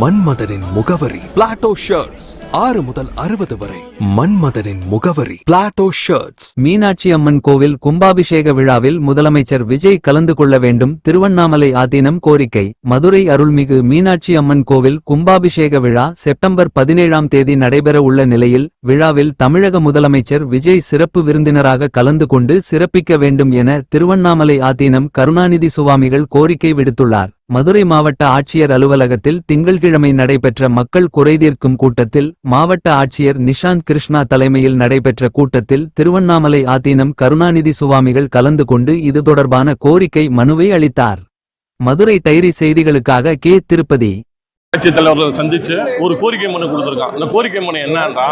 மன்மதனின் முகவரி Plato shirts. 6 முதல் 60 வரை. மன்மதனின் முகவரி பிளாட்டோ ஷர்ட்ஸ். மீனாட்சி அம்மன் கோவில் கும்பாபிஷேக விழாவில் முதலமைச்சர் விஜய் கலந்து கொள்ள வேண்டும். திருவண்ணாமலை ஆதீனம் கோரிக்கை. மதுரை அருள்மிகு மீனாட்சி அம்மன் கோவில் கும்பாபிஷேக விழா செப்டம்பர் 17ஆம் தேதி நடைபெற உள்ள நிலையில் விழாவில் தமிழக முதலமைச்சர் விஜய் சிறப்பு விருந்தினராக கலந்து கொண்டு சிறப்பிக்க வேண்டும் என திருவண்ணாமலை ஆதீனம் கருணாநிதி சுவாமிகள் கோரிக்கை விடுத்துள்ளார். மதுரை மாவட்ட ஆட்சியர் அலுவலகத்தில் திங்கள்கிழமை நடைபெற்ற மக்கள் குறைதீர்க்கும் கூட்டத்தில் மாவட்ட ஆட்சியர் நிஷாந்த் கிருஷ்ணா தலைமையில் நடைபெற்ற கூட்டத்தில் திருவண்ணாமலை ஆதீனம் கருணாநிதி சுவாமிகள் கலந்து கொண்டு இது தொடர்பான கோரிக்கை மனுவை அளித்தார். மதுரை டைரி செய்திகளுக்காக கே. திருப்பதி. ஆட்சித் தலைவர்கள் சந்திச்சு ஒரு கோரிக்கை மனு கொடுத்திருக்கான். இந்த கோரிக்கை மனு என்னன்னா,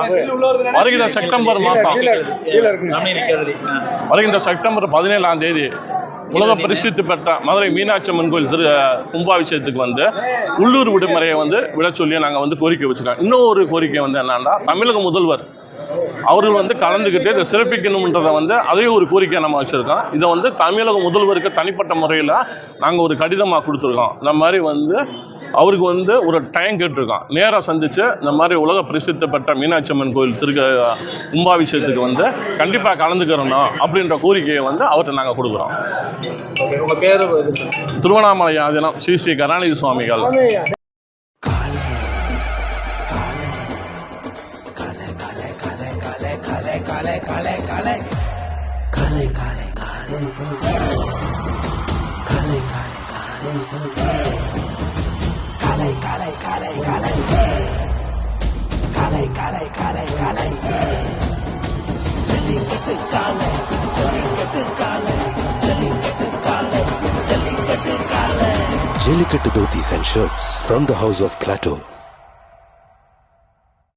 வருகிற செப்டம்பர் மாதம் வருகின்ற செப்டம்பர் 17ஆம் தேதி உலக பிரசித்தி பெற்ற மதுரை மீனாட்சி அம்மன் கோயில் கும்பாபிஷேகத்துக்கு உள்ளூர் விடுமுறையை விட சொல்லி நாங்கள் கோரிக்கை வச்சுருக்கோம். இன்னொரு கோரிக்கை என்னன்னா, தமிழக முதல்வர் அவர்கள் கலந்துக்கிட்டு இதை சிறப்பிக்கணுன்றதை அதே ஒரு கோரிக்கை நம்ம வச்சுருக்கோம். இதை தமிழக முதல்வருக்கு தனிப்பட்ட முறையில் நாங்கள் ஒரு கடிதமாக கொடுத்துருக்கோம். இந்த மாதிரி அவருக்கு ஒரு டைம் கேட்டிருக்கோம். நேராக சந்தித்து இந்த மாதிரி உலக பிரசித்தி பெற்ற மீனாட்சி அம்மன் கோயில் கும்பாபிஷேகத்துக்கு கண்டிப்பாக கலந்துக்கிறணும் அப்படின்ற கோரிக்கையை அவர்கிட்ட நாங்கள் கொடுக்குறோம். திருவண்ணாமலை ஆதீனம் ஸ்ரீ ஸ்ரீ கருணாநிதி சுவாமிகள். Jellicate Dhotis and shirts from the house of Plateau.